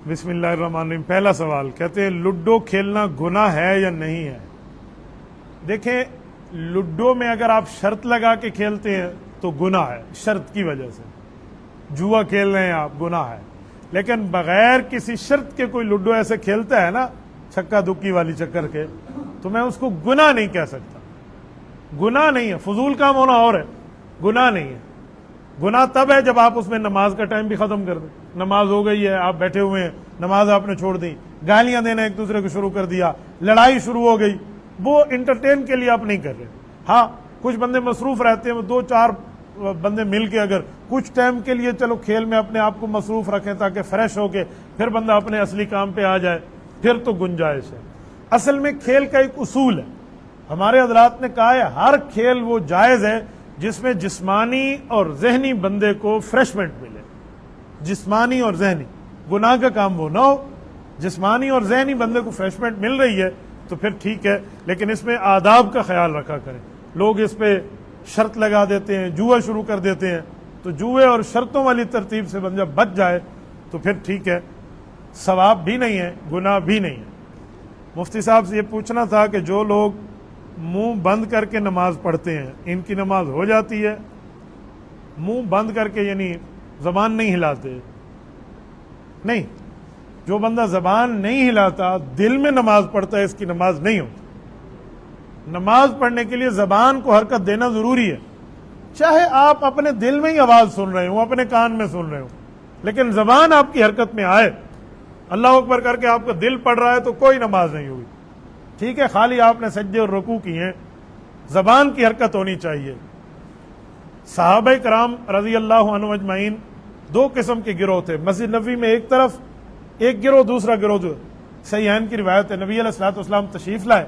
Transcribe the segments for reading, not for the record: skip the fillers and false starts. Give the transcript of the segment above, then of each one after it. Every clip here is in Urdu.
بسم اللہ الرحمن الرحیم۔ پہلا سوال، کہتے ہیں لوڈو کھیلنا گناہ ہے یا نہیں ہے؟ دیکھیں، لوڈو میں اگر آپ شرط لگا کے کھیلتے ہیں تو گناہ ہے، شرط کی وجہ سے جوا کھیل رہے ہیں آپ، گناہ ہے۔ لیکن بغیر کسی شرط کے کوئی لوڈو ایسے کھیلتا ہے نا، چھکا دکی والی چکر کے، تو میں اس کو گناہ نہیں کہہ سکتا۔ گناہ نہیں ہے، فضول کام ہونا اور ہے، گناہ نہیں ہے۔ گناہ تب ہے جب آپ اس میں نماز کا ٹائم بھی ختم کر دیں۔ نماز ہو گئی ہے، آپ بیٹھے ہوئے ہیں، نماز آپ نے چھوڑ دی، گالیاں دینا ایک دوسرے کو شروع کر دیا، لڑائی شروع ہو گئی، وہ انٹرٹین کے لیے آپ نہیں کر رہے۔ ہاں، کچھ بندے مصروف رہتے ہیں، وہ 2-4 بندے مل کے اگر کچھ ٹائم کے لیے چلو کھیل میں اپنے آپ کو مصروف رکھیں تاکہ فریش ہو کے پھر بندہ اپنے اصلی کام پہ آ جائے، پھر تو گنجائش ہے۔ اصل میں کھیل کا ایک اصول ہے، ہمارے حضرات نے کہا ہے ہر کھیل وہ جائز ہے جس میں جسمانی اور ذہنی بندے کو فریشمنٹ ملے۔ جسمانی اور ذہنی، گناہ کا کام وہ نہ ہو، جسمانی اور ذہنی بندے کو فریشمنٹ مل رہی ہے تو پھر ٹھیک ہے، لیکن اس میں آداب کا خیال رکھا کریں۔ لوگ اس پہ شرط لگا دیتے ہیں، جوا شروع کر دیتے ہیں، تو جوئے اور شرطوں والی ترتیب سے بندہ بچ جائے تو پھر ٹھیک ہے، ثواب بھی نہیں ہے، گناہ بھی نہیں ہے۔ مفتی صاحب سے یہ پوچھنا تھا کہ جو لوگ منہ بند کر کے نماز پڑھتے ہیں، ان کی نماز ہو جاتی ہے؟ منہ بند کر کے یعنی زبان نہیں ہلاتے؟ نہیں، جو بندہ زبان نہیں ہلاتا دل میں نماز پڑھتا ہے، اس کی نماز نہیں ہوتی۔ نماز پڑھنے کے لیے زبان کو حرکت دینا ضروری ہے، چاہے آپ اپنے دل میں ہی آواز سن رہے ہوں، اپنے کان میں سن رہے ہوں، لیکن زبان آپ کی حرکت میں آئے، اللہ اکبر کر کے آپ کا دل پڑھ رہا ہے تو کوئی نماز نہیں ہوئی۔ ٹھیک ہے، خالی آپ نے سجدے اور رکوع کیے ہیں، زبان کی حرکت ہونی چاہیے۔ صحابہ کرام رضی اللہ عنہ اجمعین 2 قسم کے گروہ تھے مسجد نبوی میں، ایک طرف ایک گروہ، دوسرا گروہ جو صحیحین کی روایت ہے، نبی علیہ الصلوۃ والسلام تشریف لائے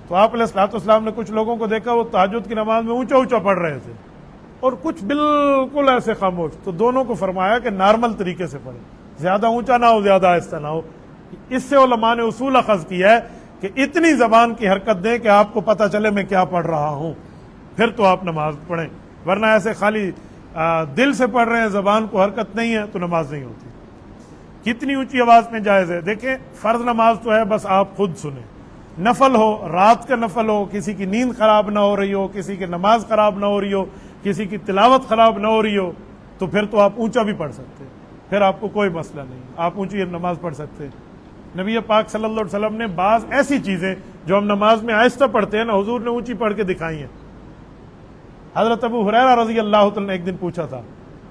تو آپ علیہ الصلوۃ والسلام نے کچھ لوگوں کو دیکھا وہ تہجد کی نماز میں اونچا اونچا پڑھ رہے تھے اور کچھ بالکل ایسے خاموش، تو دونوں کو فرمایا کہ نارمل طریقے سے پڑھیں، زیادہ اونچا نہ ہو، زیادہ آہستہ نہ ہو۔ اس سے علماء نے اصول اخذ کیا ہے کہ اتنی زبان کی حرکت دیں کہ آپ کو پتہ چلے میں کیا پڑھ رہا ہوں، پھر تو آپ نماز پڑھیں، ورنہ ایسے خالی دل سے پڑھ رہے ہیں، زبان کو حرکت نہیں ہے تو نماز نہیں ہوتی۔ کتنی اونچی آواز میں جائز ہے؟ دیکھیں، فرض نماز تو ہے، بس آپ خود سنیں۔ نفل ہو، رات کا نفل ہو، کسی کی نیند خراب نہ ہو رہی ہو، کسی کی نماز خراب نہ ہو رہی ہو، کسی کی تلاوت خراب نہ ہو رہی ہو، تو پھر تو آپ اونچا بھی پڑھ سکتے ہیں، پھر آپ کو کوئی مسئلہ نہیں، آپ اونچی نماز پڑھ سکتے ہیں۔ نبی پاک صلی اللہ علیہ وسلم نے بعض ایسی چیزیں جو ہم نماز میں آہستہ پڑھتے ہیں نا، حضور نے اونچی پڑھ کے دکھائی ہیں۔ حضرت ابو ہریرہ رضی اللہ تعالیٰ نے ایک دن پوچھا تھا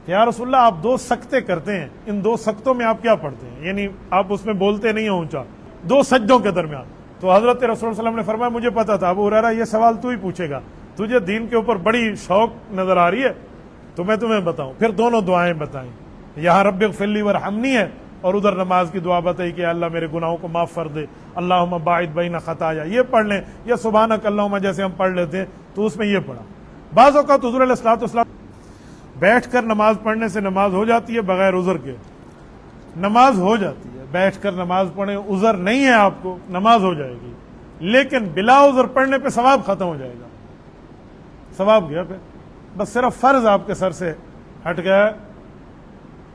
کہ یا رسول اللہ، آپ 2 سکتے کرتے ہیں، ان 2 سکتوں میں آپ کیا پڑھتے ہیں؟ یعنی آپ اس میں بولتے نہیں ہیں اونچا، 2 سجدوں کے درمیان۔ تو حضرت رسول صلی اللہ علیہ وسلم نے فرمایا مجھے پتا تھا ابو ہریرہ یہ سوال تو ہی پوچھے گا، تجھے دین کے اوپر بڑی شوق نظر آ رہی ہے تو میں تمہیں بتاؤں۔ پھر دونوں دعائیں بتائیں، یہاں رب اغفر لی وارحمنی ہے اور ادھر نماز کی دعا بتائی کہ اللہ میرے گناہوں کو معاف کر دے، اللہم باعد بین خطایا، یہ پڑھ لیں، یا سبحانک اللہم جیسے ہم پڑھ لیتے ہیں تو اس میں یہ پڑھا۔ بعض اوقات حضور علیہ الصلوۃ والسلام بیٹھ کر نماز پڑھنے سے نماز ہو جاتی ہے بغیر عذر کے؟ نماز ہو جاتی ہے، بیٹھ کر نماز پڑھیں، عذر نہیں ہے آپ کو، نماز ہو جائے گی، لیکن بلا عذر پڑھنے پہ ثواب ختم ہو جائے گا، ثواب گیا پھر، بس صرف فرض آپ کے سر سے ہٹ گیا ہے،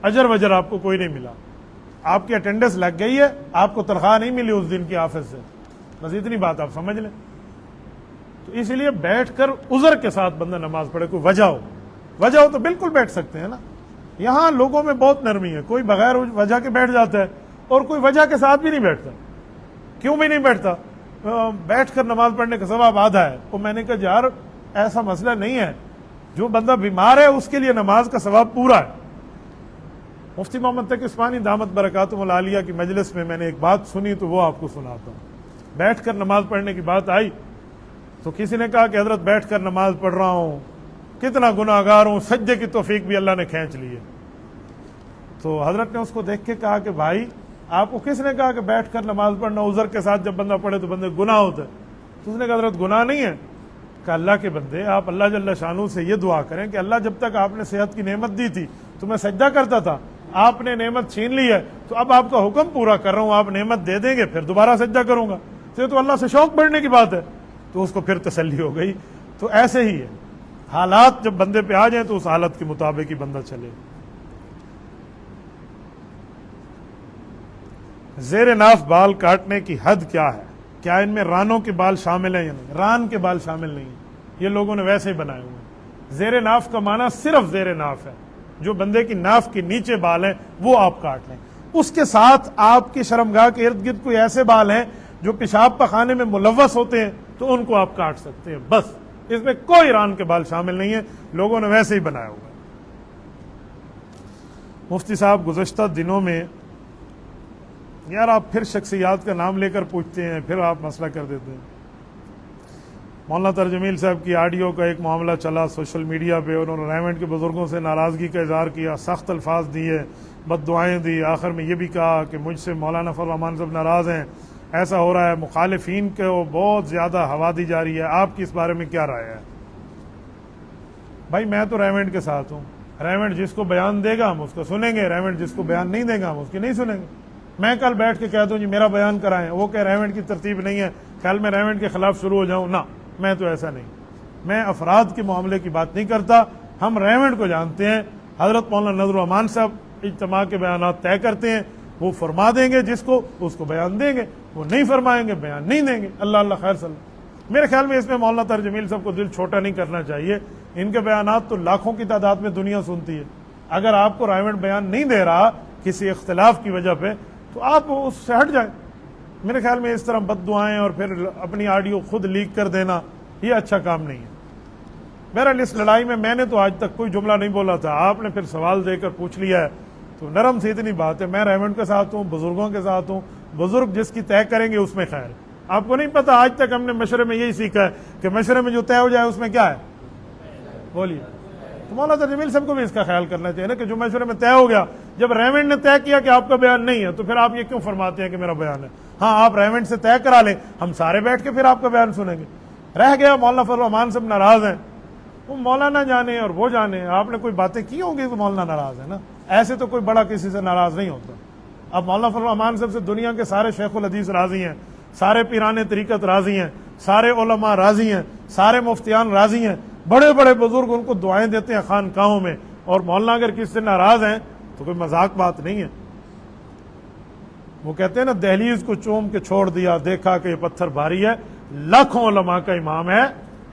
اجر وجر آپ کو کوئی نہیں ملا، آپ کی اٹینڈنس لگ گئی ہے، آپ کو تنخواہ نہیں ملی اس دن کی آفس سے، بس اتنی بات آپ سمجھ لیں۔ تو اس لیے بیٹھ کر عذر کے ساتھ بندہ نماز پڑھے، کوئی وجہ ہو تو بالکل بیٹھ سکتے ہیں نا۔ یہاں لوگوں میں بہت نرمی ہے، کوئی بغیر وجہ کے بیٹھ جاتا ہے اور کوئی وجہ کے ساتھ بھی نہیں بیٹھتا۔ کیوں بھی نہیں بیٹھتا؟ بیٹھ کر نماز پڑھنے کا ثواب آدھا ہے۔ تو میں نے کہا یار ایسا مسئلہ نہیں ہے، جو بندہ بیمار ہے اس کے لیے نماز کا ثواب پورا ہے۔ مفتی محمد تقی عثمانی دامت برکاتہم العالیہ کی مجلس میں نے ایک بات سنی تو وہ آپ کو سناتا ہوں۔ بیٹھ کر نماز پڑھنے کی بات آئی تو کسی نے کہا کہ حضرت بیٹھ کر نماز پڑھ رہا ہوں، کتنا گناہ گار ہوں، سجدے کی توفیق بھی اللہ نے کھینچ لی ہے۔ تو حضرت نے اس کو دیکھ کے کہا کہ بھائی آپ کو کس نے کہا کہ بیٹھ کر نماز پڑھنا عذر کے ساتھ جب بندہ پڑھے تو بندے گناہ ہوتا ہے؟ تو اس نے کہا حضرت گناہ نہیں ہے۔ کہ اللہ کے بندے، آپ اللہ جل شانہ سے یہ دعا کریں کہ اللہ جب تک آپ نے صحت کی نعمت دی تھی تو میں سجدہ کرتا تھا، آپ نے نعمت چھین لی ہے تو اب آپ کا حکم پورا کر رہا ہوں، آپ نعمت دے دیں گے پھر دوبارہ سجدہ کروں گا، تو اللہ سے شوق بڑھنے کی بات ہے۔ تو اس کو پھر تسلی ہو گئی۔ تو ایسے ہی ہے، حالات جب بندے پہ آ جائیں تو اس حالت کے مطابق ہی بندہ چلے۔ زیر ناف بال کاٹنے کی حد کیا ہے؟ کیا ان میں رانوں کے بال شامل ہیں یا نہیں؟ ران کے بال شامل نہیں ہیں، یہ لوگوں نے ویسے ہی بنائے ہوئے ہیں۔ زیر ناف کا معنی صرف زیر ناف ہے، جو بندے کی ناف کے نیچے بال ہیں وہ آپ کاٹ لیں۔ اس کے ساتھ آپ کی شرمگاہ کے ارد گرد کوئی ایسے بال ہیں جو پیشاب پخانے میں ملوث ہوتے ہیں تو ان کو آپ کاٹ سکتے ہیں، بس اس میں کوئی ران کے بال شامل نہیں ہیں، لوگوں نے ویسے ہی بنایا ہوا ہے۔ مفتی صاحب گزشتہ دنوں میں، یار آپ پھر شخصیات کا نام لے کر پوچھتے ہیں، پھر آپ مسئلہ کر دیتے ہیں۔ مولانا طاہر جمیل صاحب کی آڈیو کا ایک معاملہ چلا سوشل میڈیا پہ، انہوں نے ریونٹ کے بزرگوں سے ناراضگی کا اظہار کیا، سخت الفاظ دیے، بد دعائیں دی، آخر میں یہ بھی کہا کہ مجھ سے مولانا فضل الرحمان صاحب ناراض ہیں، ایسا ہو رہا ہے، مخالفین کو بہت زیادہ ہوا دی جا رہی ہے، آپ کی اس بارے میں کیا رائے ہے؟ بھائی میں تو ریونٹ کے ساتھ ہوں، ریونٹ جس کو بیان دے گا ہم اس کو سنیں گے، ریونٹ جس کو بیان نہیں دے گا ہم اس کی نہیں سنیں گے۔ میں کل بیٹھ کے کہہ دوں جی میرا بیان کرائیں، وہ کہ ریونٹ کی ترتیب نہیں ہے، کل میں ریونٹ کے خلاف شروع ہو جاؤں، نہ، میں تو ایسا نہیں، میں افراد کے معاملے کی بات نہیں کرتا، ہم ریونٹ کو جانتے ہیں، حضرت مولانا نذر الرحمان صاحب اجتماع کے بیانات طے کرتے ہیں، وہ فرما دیں گے جس کو اس کو بیان دیں گے، وہ نہیں فرمائیں گے بیان نہیں دیں گے، اللہ اللہ خیر صلی اللہ۔ میرے خیال میں اس میں مولانا طاہر جمیل صاحب کو دل چھوٹا نہیں کرنا چاہیے، ان کے بیانات تو لاکھوں کی تعداد میں دنیا سنتی ہے، اگر آپ کو ریونٹ بیان نہیں دے رہا کسی اختلاف کی وجہ پہ تو آپ اس سے ہٹ جائیں۔ میرے خیال میں اس طرح بد دعائیں اور پھر اپنی آڈیو خود لیک کر دینا یہ اچھا کام نہیں ہے۔ بہرحال اس لڑائی میں نے تو آج تک کوئی جملہ نہیں بولا تھا، آپ نے پھر سوال دے کر پوچھ لیا ہے تو نرم سی اتنی بات ہے، میں ریونٹ کے ساتھ ہوں، بزرگوں کے ساتھ ہوں، بزرگ جس کی طے کریں گے اس میں خیر۔ آپ کو نہیں پتا آج تک ہم نے مشورے میں یہی سیکھا ہے کہ مشورے میں جو طے ہو جائے اس میں کیا ہے، بولیے۔ تو مولانا طاہر جمیل صاحب کو بھی اس کا خیال کرنا چاہیے نا کہ جو مشورے میں طے ہو گیا، جب ریونٹ نے طے کیا کہ آپ کا بیان نہیں ہے تو پھر آپ یہ کیوں فرماتے ہیں کہ میرا بیان ہے؟ ہاں آپ ریونٹ سے طے کرا لیں، ہم سارے بیٹھ کے پھر آپ کا بیان سنیں گے۔ رہ گیا مولانا فضل الرحمان صاحب ناراض ہیں، وہ مولانا جانے اور وہ جانے، آپ نے کوئی باتیں کی ہوں گی تو مولانا ناراض ہے نا، ایسے تو کوئی بڑا کسی سے ناراض نہیں ہوتا۔ اب مولانا فضل الرحمان صاحب سے دنیا کے سارے شیخ الحدیث راضی ہیں، سارے پیران طریقت راضی ہیں، سارے علماء راضی ہیں، سارے مفتیان راضی ہیں، بڑے بڑے بزرگ ان کو دعائیں دیتے ہیں خانقاہوں میں، اور مولانا اگر کسی سے ناراض ہیں تو کوئی مذاق بات نہیں ہے۔ وہ کہتے ہیں نا دہلیز کو چوم کے چھوڑ دیا، دیکھا کہ یہ پتھر بھاری ہے، لاکھوں علماء کا امام ہے،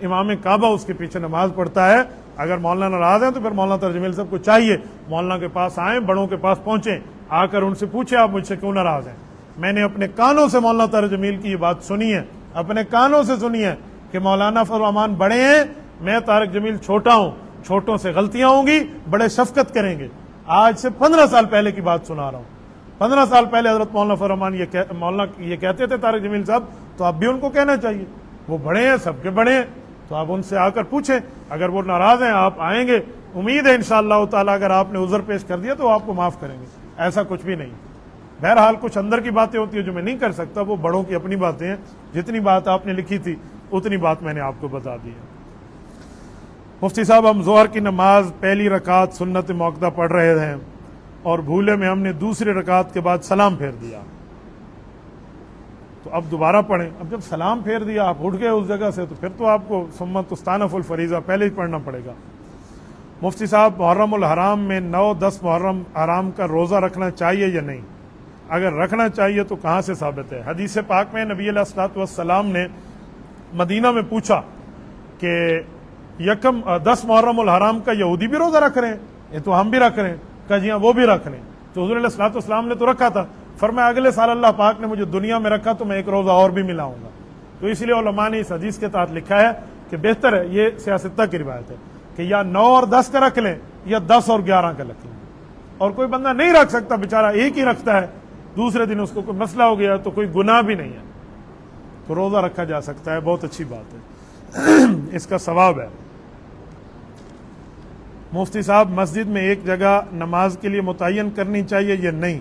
امام کعبہ اس کے پیچھے نماز پڑھتا ہے، اگر مولانا ناراض ہیں تو پھر مولانا طاہر جمیل صاحب کو چاہیے مولانا کے پاس آئیں، بڑوں کے پاس پہنچیں، آ کر ان سے پوچھیں آپ مجھ سے کیوں ناراض ہیں۔ میں نے اپنے کانوں سے مولانا طاہر جمیل کی یہ بات سنی ہے، اپنے کانوں سے سنی ہے کہ مولانا فضل الرحمان بڑے ہیں، میں طارق جمیل چھوٹا ہوں، چھوٹوں سے غلطیاں ہوں گی، بڑے شفقت کریں گے۔ آج سے 15 سال پہلے کی بات سنا رہا ہوں، 15 سال پہلے حضرت مولانا فضل الرحمان مولانا یہ کہتے تھے طارق جمیل صاحب، تو اب بھی ان کو کہنا چاہیے، وہ بڑے ہیں، سب کے بڑے ہیں، تو آپ ان سے آ کر پوچھیں، اگر وہ ناراض ہیں آپ آئیں گے، امید ہے انشاءاللہ تعالیٰ اگر آپ نے عذر پیش کر دیا تو آپ کو معاف کریں گے، ایسا کچھ بھی نہیں۔ بہرحال کچھ اندر کی باتیں ہوتی ہیں جو میں نہیں کر سکتا، وہ بڑوں کی اپنی باتیں ہیں، جتنی بات آپ نے لکھی تھی اتنی بات میں نے آپ کو بتا دی ہے۔ مفتی صاحب ہم ظہر کی نماز پہلی رکعت سنت موقدہ پڑھ رہے ہیں اور بھولے میں ہم نے دوسری رکعت کے بعد سلام پھیر دیا، تو اب دوبارہ پڑھیں؟ اب جب سلام پھیر دیا آپ اٹھ گئے اس جگہ سے تو پھر تو آپ کو سمت تستانف الفریضہ پہلے ہی پڑھنا پڑے گا۔ مفتی صاحب محرم الحرام میں 9-10 محرم حرام کا روزہ رکھنا چاہیے یا نہیں؟ اگر رکھنا چاہیے تو کہاں سے ثابت ہے؟ حدیث پاک میں نبی علیہ الصلوۃ والسلام نے مدینہ میں پوچھا کہ 10 محرم الحرام کا یہودی بھی روزہ رکھ رہے ہیں، یہ تو ہم بھی رکھ رہے ہیں، کہ جی ہاں وہ بھی رکھ رہے ہیں، تو حضور علیہ الصلوۃ والسلام نے تو رکھا تھا، فرمایا اگلے سال اللہ پاک نے مجھے دنیا میں رکھا تو میں ایک روزہ اور بھی ملاؤں گا۔ تو اس لیے علماء نے اس حدیث کے تحت لکھا ہے کہ بہتر ہے، یہ سیاستہ کی روایت ہے کہ یا 9 اور 10 کا رکھ لیں یا 10 اور 11 کا رکھ لیں، اور کوئی بندہ نہیں رکھ سکتا بیچارہ ایک ہی رکھتا ہے، دوسرے دن اس کو کوئی مسئلہ ہو گیا تو کوئی گناہ بھی نہیں ہے، تو روزہ رکھا جا سکتا ہے، بہت اچھی بات ہے، اس کا ثواب ہے۔ مفتی صاحب مسجد میں ایک جگہ نماز کے لیے متعین کرنی چاہیے یا نہیں؟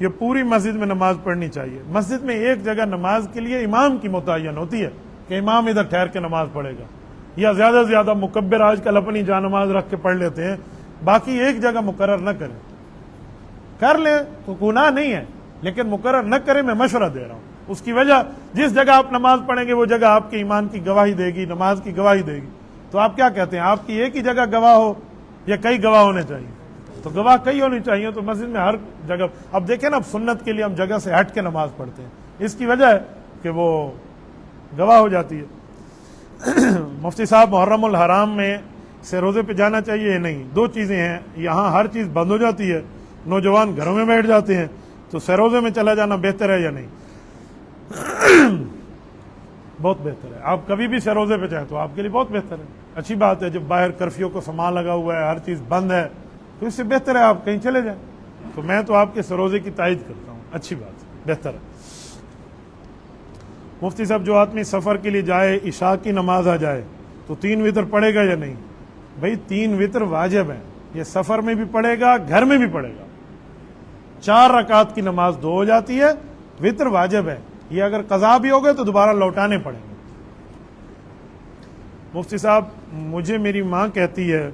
یہ پوری مسجد میں نماز پڑھنی چاہیے۔ مسجد میں ایک جگہ نماز کے لیے امام کی متعین ہوتی ہے کہ امام ادھر ٹھہر کے نماز پڑھے گا، یا زیادہ سے زیادہ مکبر آج کل اپنی جا نماز رکھ کے پڑھ لیتے ہیں، باقی ایک جگہ مقرر نہ کریں، کر لیں تو گناہ نہیں ہے، لیکن مقرر نہ کریں، میں مشورہ دے رہا ہوں۔ اس کی وجہ جس جگہ آپ نماز پڑھیں گے وہ جگہ آپ کے ایمان کی گواہی دے گی، نماز کی گواہی دے گی، تو آپ کیا کہتے ہیں آپ کی ایک ہی جگہ گواہ ہو یا کئی گواہ ہونے چاہیے؟ تو گواہ کئی ہونی چاہیے. تو مسجد میں ہر جگہ اب دیکھیں نا, اب سنت کے لیے ہم جگہ سے ہٹ کے نماز پڑھتے ہیں, اس کی وجہ ہے کہ وہ گواہ ہو جاتی ہے. مفتی صاحب, محرم الحرام میں سے روزے پہ جانا چاہیے یا نہیں؟ دو چیزیں ہیں, یہاں ہر چیز بند ہو جاتی ہے, نوجوان گھروں میں بیٹھ جاتے ہیں, تو سروزے میں چلا جانا بہتر ہے یا نہیں؟ بہت بہتر ہے. آپ کبھی بھی سروزے پہ چاہیں تو آپ کے لیے بہت بہتر ہے, اچھی بات ہے. جب باہر کرفیو کو سامان لگا ہوا ہے, ہر چیز بند ہے, تو اس سے بہتر ہے آپ کہیں چلے جائیں. تو میں تو آپ کے سروزے کی تائید کرتا ہوں, اچھی بات ہے, بہتر ہے. مفتی صاحب, جو آدمی سفر کے لیے جائے, عشاء کی نماز آ جائے تو 3 وتر پڑھے گا یا نہیں؟ بھائی 3 وتر واجب ہیں, یہ سفر میں بھی پڑھے گا, گھر میں بھی پڑھے گا. 4 رکعت کی نماز 2 ہو جاتی ہے, وتر واجب ہے. یہ اگر قضا بھی ہو گئے تو دوبارہ لوٹانے پڑیں گے. مفتی صاحب, مجھے میری ماں کہتی ہے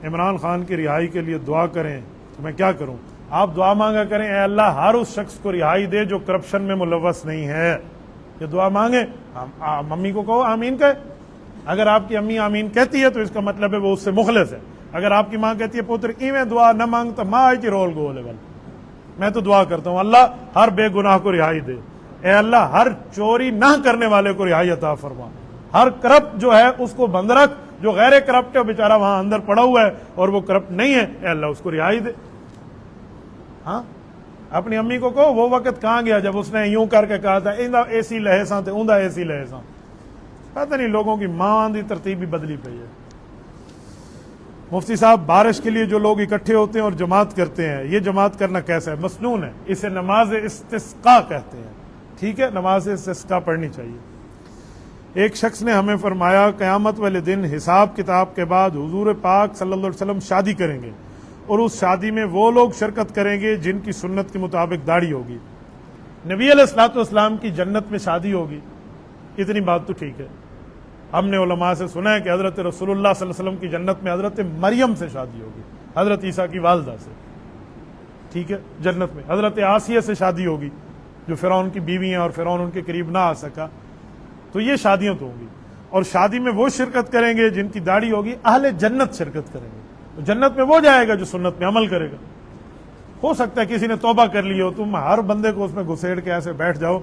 عمران خان کی رہائی کے لیے دعا کریں, تو میں کیا کروں؟ آپ دعا مانگا کریں, اے اللہ ہر اس شخص کو رہائی دے جو کرپشن میں ملوث نہیں ہے. یہ دعا مانگے, ممی کو کہو آمین کہے. اگر آپ کی امی آمین کہتی ہے تو اس کا مطلب ہے وہ اس سے مخلص ہے. اگر آپ کی ماں کہتی ہے پوتر ایویں دعا نہ مانگتا ماں آئی رول گو لیول, میں تو دعا کرتا ہوں اللہ ہر بے گناہ کو رہائی دے, اے اللہ ہر چوری نہ کرنے والے کو رہائی عطا فرما, ہر کرپٹ جو ہے اس کو بند رکھ, جو غیر کرپٹ ہے بیچارہ وہاں اندر پڑا ہوا ہے اور وہ کرپٹ نہیں ہے, اے اللہ اس کو رہائی دے. ہاں, اپنی امی کو کہو وہ وقت کہاں گیا جب اس نے یوں کر کے کہا تھا ایندا اے سی لہے ساں تے اوندا اے سی لہے ساں. پتہ نہیں لوگوں کی ماں دی ترتیب بھی بدلی پئی ہے. مفتی صاحب, بارش کے لیے جو لوگ اکٹھے ہوتے ہیں اور جماعت کرتے ہیں, یہ جماعت کرنا کیسا ہے؟ مسنون ہے, اسے نماز استسقاء کہتے ہیں. ٹھیک ہے, نماز استسقاء پڑھنی چاہیے. ایک شخص نے ہمیں فرمایا قیامت والے دن حساب کتاب کے بعد حضور پاک صلی اللہ علیہ وسلم شادی کریں گے اور اس شادی میں وہ لوگ شرکت کریں گے جن کی سنت کے مطابق داڑھی ہوگی. نبی علیہ الصلوۃ والسلام کی جنت میں شادی ہوگی, اتنی بات تو ٹھیک ہے. ہم نے علماء سے سنا ہے کہ حضرت رسول اللہ صلی اللہ علیہ وسلم کی جنت میں حضرت مریم سے شادی ہوگی, حضرت عیسیٰ کی والدہ سے. ٹھیک ہے, جنت میں حضرت آسیہ سے شادی ہوگی جو فرعون کی بیوی ہیں اور فرعون ان کے قریب نہ آ سکا. تو یہ شادیاں تو ہوں گی, اور شادی میں وہ شرکت کریں گے جن کی داڑھی ہوگی, اہل جنت شرکت کریں گے. تو جنت میں وہ جائے گا جو سنت میں عمل کرے گا. ہو سکتا ہے کسی نے توبہ کر لی ہو, تم ہر بندے کو اس میں گھسیڑ کے ایسے بیٹھ جاؤ,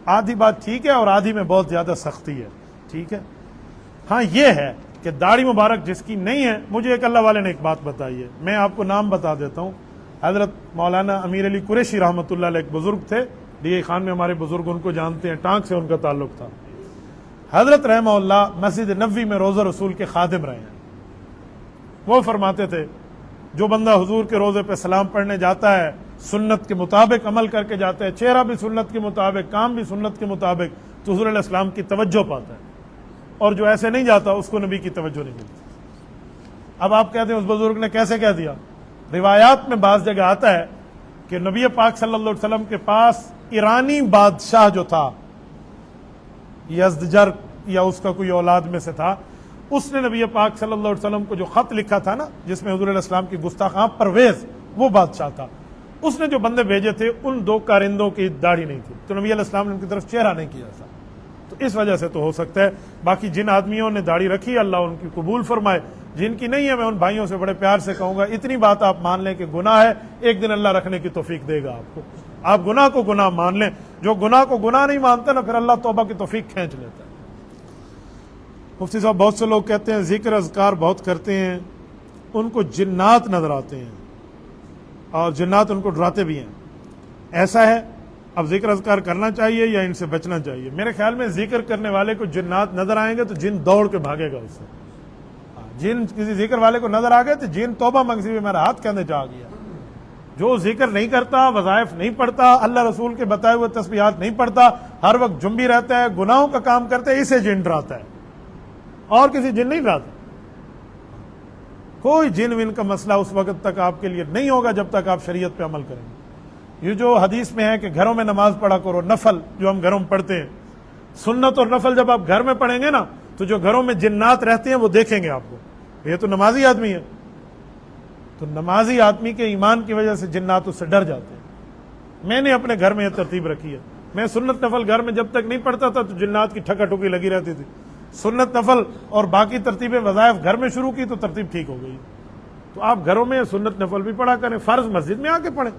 آدھی بات ٹھیک ہے اور آدھی میں بہت زیادہ سختی ہے. ٹھیک ہے, ہاں یہ ہے کہ داڑھی مبارک جس کی نہیں ہے, مجھے ایک اللہ والے نے ایک بات بتائی ہے, میں آپ کو نام بتا دیتا ہوں. حضرت مولانا امیر علی قریشی رحمۃ اللہ علیہ ایک بزرگ تھے, ڈی اے خان میں ہمارے بزرگ ان کو جانتے ہیں, ٹانک سے ان کا تعلق تھا. حضرت رحمہ اللہ مسجد نبوی میں روزہ رسول کے خادم رہے ہیں. وہ فرماتے تھے جو بندہ حضور کے روزے پہ سلام پڑھنے جاتا ہے, سنت کے مطابق عمل کر کے جاتا ہے, چہرہ بھی سنت کے مطابق, کام بھی سنت کے مطابق, تو حضور علیہ السلام کی توجہ پاتا ہے. اور جو ایسے نہیں جاتا اس کو نبی کی توجہ نہیں ملتی. اب آپ کہتے ہیں اس بزرگ نے کیسے کہہ دیا؟ روایات میں بعض جگہ آتا ہے کہ نبی پاک صلی اللہ علیہ وسلم کے پاس ایرانی بادشاہ جو تھا, یزدجر یا اس کا کوئی اولاد میں سے تھا, اس نے نبی پاک صلی اللہ علیہ وسلم کو جو خط لکھا تھا نا جس میں حضور علیہ السلام کی گستاخاں, پرویز وہ بادشاہ تھا. اس نے جو بندے بھیجے تھے ان 2 کارندوں کی داڑھی نہیں تھی, تو نبی علیہ السلام نے ان کی طرف چہرہ نہیں کیا تھا. تو اس وجہ سے تو ہو سکتا ہے. باقی جن آدمیوں نے داڑھی رکھی اللہ ان کی قبول فرمائے, جن کی نہیں ہے میں ان بھائیوں سے بڑے پیار سے کہوں گا اتنی بات آپ مان لیں کہ گناہ ہے, ایک دن اللہ رکھنے کی توفیق دے گا آپ کو. آپ گناہ کو گناہ مان لیں, جو گناہ کو گناہ نہیں مانتے نا پھر اللہ توبہ کی توفیق کھینچ لیتا ہے. مفتی صاحب, بہت سے لوگ کہتے ہیں ذکر اذکار بہت کرتے ہیں, ان کو جنات نظر آتے ہیں اور جنات ان کو ڈراتے بھی ہیں, ایسا ہے؟ اب ذکر اذکار کرنا چاہیے یا ان سے بچنا چاہیے؟ میرے خیال میں ذکر کرنے والے کو جنات نظر آئیں گے تو جن دوڑ کے بھاگے گا اس سے. جن کسی ذکر والے کو نظر آ گئے تو جن توبہ منگسی ہوئی میرا ہاتھ کہنے جا گیا. جو ذکر نہیں کرتا, وظائف نہیں پڑھتا, اللہ رسول کے بتائے ہوئے تسبیحات نہیں پڑھتا, ہر وقت جنبی رہتا ہے, گناہوں کا کام کرتا ہے, اسے جن ڈراتا ہے, اور کسی جن نہیں ڈراتا. کوئی جن ون کا مسئلہ اس وقت تک آپ کے لیے نہیں ہوگا جب تک آپ شریعت پہ عمل کریں گے. یہ جو حدیث میں ہے کہ گھروں میں نماز پڑھا کرو, نفل جو ہم گھروں میں پڑھتے ہیں, سنت اور نفل جب آپ گھر میں پڑھیں گے نا تو جو گھروں میں جنات رہتے ہیں وہ دیکھیں گے آپ کو, یہ تو نمازی آدمی ہے. تو نمازی آدمی کے ایمان کی وجہ سے جنات اس سے ڈر جاتے ہیں. میں نے اپنے گھر میں یہ ترتیب رکھی ہے, میں سنت نفل گھر میں جب تک نہیں پڑھتا تھا تو جنات کی ٹھکا ٹھکی لگی رہتی تھی. سنت نفل اور باقی ترتیبیں وظائف گھر میں شروع کی تو ترتیب ٹھیک ہو گئی. تو آپ گھروں میں سنت نفل بھی پڑھا کریں، فرض مسجد میں آ کے پڑھیں،